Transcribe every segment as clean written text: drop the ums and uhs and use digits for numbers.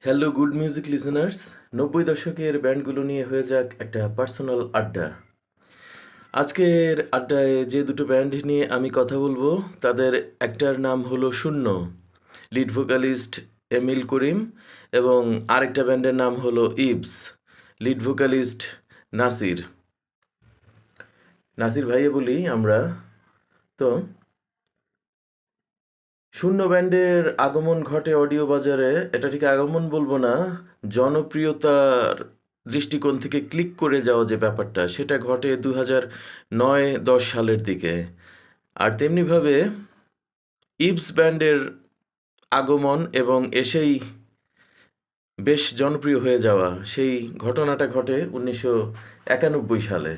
Hello good music listeners. 90 দশকের ব্যান্ডগুলো নিয়ে হয়ে যাক একটা পার্সোনাল আড্ডা। আজকের আড্ডায় যে দুটো ব্যান্ড নিয়ে আমি কথা বলবো তাদের একটার নাম হলো শূন্য, লিড ভোকালিস্ট এমিল করিম, এবং আরেকটা ব্যান্ডের নাম হলো ইবস, লিড ভোকালিস্ট নাসির। নাসির ভাইয়ে বলি আমরা। তো শূন্য ব্যান্ডের আগমন ঘটে অডিও বাজারে, এটা ঠিক আগমন বলবো না, জনপ্রিয়তার দৃষ্টিকোণ থেকে ক্লিক করে যাওয়া যে ব্যাপারটা সেটা ঘটে 2009-10 সালের দিকে। আর তেমনিভাবে ইবস ব্যান্ডের আগমন এবং এসেই বেশ জনপ্রিয় হয়ে যাওয়া সেই ঘটনাটা ঘটে 1991 সালে।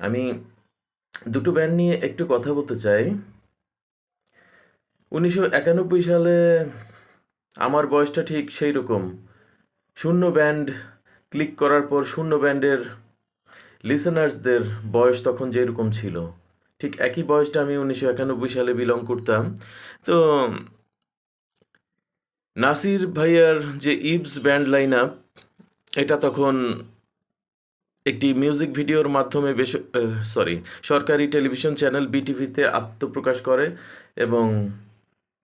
আমি দুটো ব্যান্ড নিয়ে একটু কথা বলতে চাই। 1991 সালে আমার বয়সটা ঠিক সেই রকম। শূন্য ব্যান্ড ক্লিক করার পর শূন্য ব্যান্ডের লিসেনার্সদের বয়স তখন যেরকম ছিল, ঠিক একই বয়সটা আমি 1991 সালে বিলং করতাম। তো নাসির ভাইয়ার যে ইবস ব্যান্ড লাইন আপ, এটা তখন একটি মিউজিক ভিডিওর মাধ্যমে সরকারি টেলিভিশন চ্যানেল বিটিভিতে আত্মপ্রকাশ করে এবং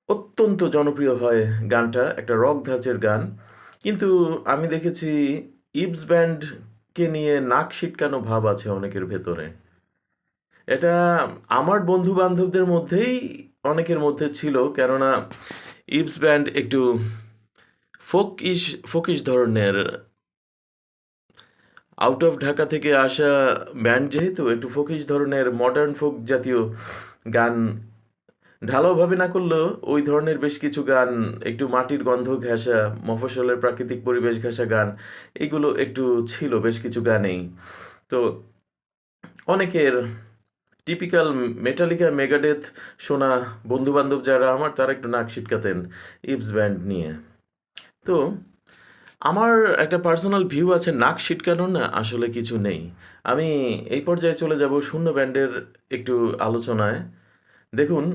অত্যন্ত জনপ্রিয় হয় গানটা, একটা রক ধাঁচের গান। কিন্তু আমি দেখেছি ইবস ব্যান্ডকে নিয়ে নাক সিটকানো ভাব আছে অনেকের ভেতরে। এটা আমার বন্ধু বান্ধবদের মধ্যেই অনেকের মধ্যে ছিল, কেননা ইবস ব্যান্ড একটু ফোকিশ ধরনের, আউট অফ ঢাকা থেকে আসা ব্যান্ড, যেহেতু একটু ফোকিশ ধরনের মডার্ন ফোক জাতীয় গান, ঢালাওভাবে না করলেও ওই ধরনের বেশ কিছু গান, একটু মাটির গন্ধ ঘেঁষা, মফস্বলের প্রাকৃতিক পরিবেশ ঘেঁষা গান, এগুলো একটু ছিল বেশ কিছু গানেই। তো অনেকের টিপিক্যাল মেটালিকা মেগাডেথ শোনা বন্ধুবান্ধব যারা আমার, তারা একটু নাক সিটকাতেন ইবস ব্যান্ড নিয়ে। তো আমার একটা পার্সোনাল ভিউ আছে, নাক সিটকানোর না আসলে কিছু নেই। আমি এই পর্যায়ে চলে যাব শূন্য ব্যান্ডের একটু আলোচনায়। দেখুন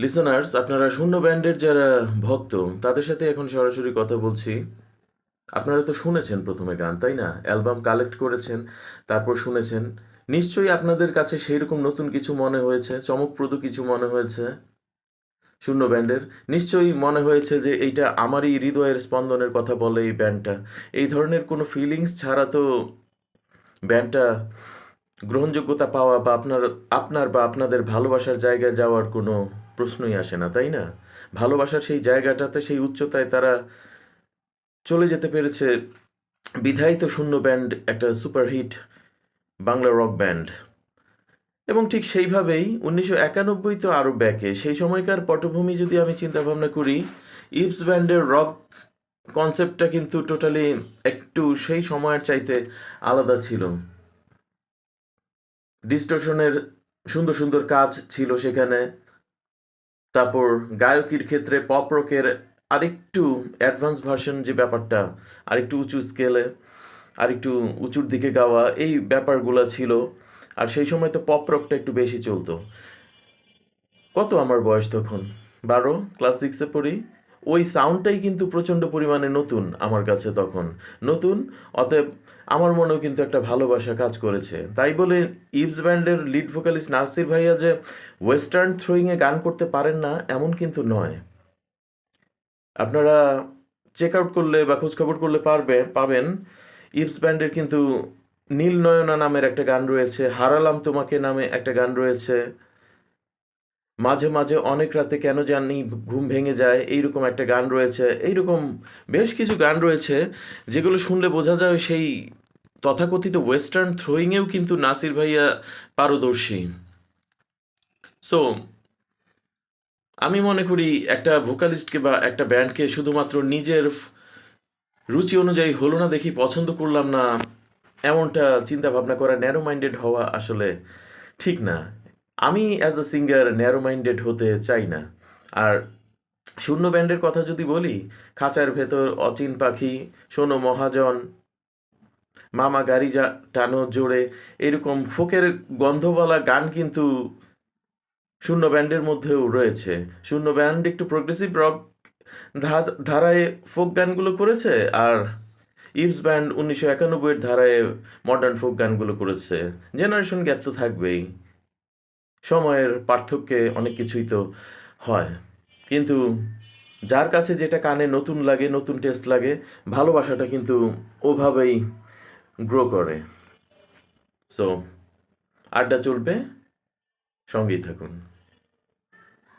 লিসেনার্স, আপনারা শূন্য ব্যান্ডের যারা ভক্ত তাদের সাথে এখন সরাসরি কথা বলছি। আপনারা তো শুনেছেন প্রথমে গান, তাই না? অ্যালবাম কালেক্ট করেছেন, তারপর শুনেছেন। নিশ্চয়ই আপনাদের কাছে সেই রকম নতুন কিছু মনে হয়েছে, চমকপ্রদ কিছু মনে হয়েছে শূন্য ব্যান্ডের। নিশ্চয়ই মনে হয়েছে যে এইটা আমারই হৃদয়ের স্পন্দনের কথা বলে এই ব্যান্ডটা। এই ধরনের কোনো ফিলিংস ছাড়া তো ব্যান্ডটা গ্রহণযোগ্যতা পাওয়া বা আপনার আপনার বা আপনাদের ভালোবাসার জায়গায় যাওয়ার কোনো প্রশ্নই আসে না, তাই না? ভালোবাসার সেই জায়গাটাতে, সেই উচ্চতায় তারা চলে যেতে পেরেছে বিধায় তো শূন্য ব্যান্ড একটা সুপারহিট বাংলা রক ব্যান্ড। এবং ঠিক সেইভাবেই 1991 তো আরও ব্যাকে, সেই সময়কার পটভূমি যদি আমি চিন্তা ভাবনা করি, ইবস ব্যান্ডের রক কনসেপ্টটা কিন্তু টোটালি একটু সেই সময়ের চাইতে আলাদা ছিল। ডিস্টরশনের সুন্দর সুন্দর কাজ ছিল সেখানে। তারপর গায়কির ক্ষেত্রে পপ রকের আরেকটু অ্যাডভান্স ভার্সন, যে ব্যাপারটা আরেকটু উঁচু স্কেলে, আরেকটু উঁচুর দিকে গাওয়া, এই ব্যাপারগুলো ছিল। আর সেই সময় তো পপ রকটা একটু বেশি চলতো। কত আমার বয়স তখন? 12, ক্লাস 6-এ পড়ি। ওই সাউন্ডটাই কিন্তু প্রচণ্ড পরিমাণে নতুন আমার কাছে তখন। নতুন, অতএব আমার মনেও কিন্তু একটা ভালোবাসা কাজ করেছে। তাই বলে ইবস ব্যান্ডের লিড ভোকালিস্ট নাসির ভাইয়া যে ওয়েস্টার্ন থ্রোয়িংয়ে গান করতে পারেন না এমন কিন্তু নয়। আপনারা চেক আউট করলে বা খোঁজখবর করলে পাবেন ইবস ব্যান্ডের কিন্তু নীল নয়না নামের একটা গান রয়েছে, হারালাম তোমাকে নামে একটা গান রয়েছে, মাঝে মাঝে অনেক রাতে কেন জানি ঘুম ভেঙে যায়, এইরকম একটা গান রয়েছে। এইরকম বেশ কিছু গান রয়েছে যেগুলো শুনলে বোঝা যায় সেই তথাকথিত ওয়েস্টার্ন থ্রোয়িংয়েও কিন্তু নাসির ভাইয়া পারদর্শী। সো আমি মনে করি একটা ভোকালিস্টকে বা একটা ব্যান্ডকে শুধুমাত্র নিজের রুচি অনুযায়ী হলো না দেখি পছন্দ করলাম না, এমনটা চিন্তা ভাবনা করা, ন্যারো মাইন্ডেড হওয়া আসলে ঠিক না। আমি as a singer narrow minded হতে চাই না। আর শূন্য ব্যান্ডের কথা যদি বলি, খাঁচার ভেতর, অচিন পাখি, শোনো মহাজন, মামা গাড়ি টানো জোরে, এরকম ফোকের গন্ধওয়ালা গান কিন্তু শূন্য ব্যান্ডের মধ্যেও রয়েছে। শূন্য ব্যান্ড একটু প্রোগ্রেসিভ রক ধারায় ফোক গানগুলো করেছে, আর ইভস ব্যান্ড 1991-এর ধারায় মডার্ন ফোক গানগুলো করেছে। জেনারেশন গ্যাপ তো থাকবেই, সময়ের পার্থক্যে অনেক কিছুই তো হয়, কিন্তু যার কাছে যেটা কানে নতুন লাগে, নতুন টেস্ট লাগে, ভালোবাসাটা কিন্তু ওভাবেই গ্রো করে। সো আড্ডা চলবে, সঙ্গেই থাকুন।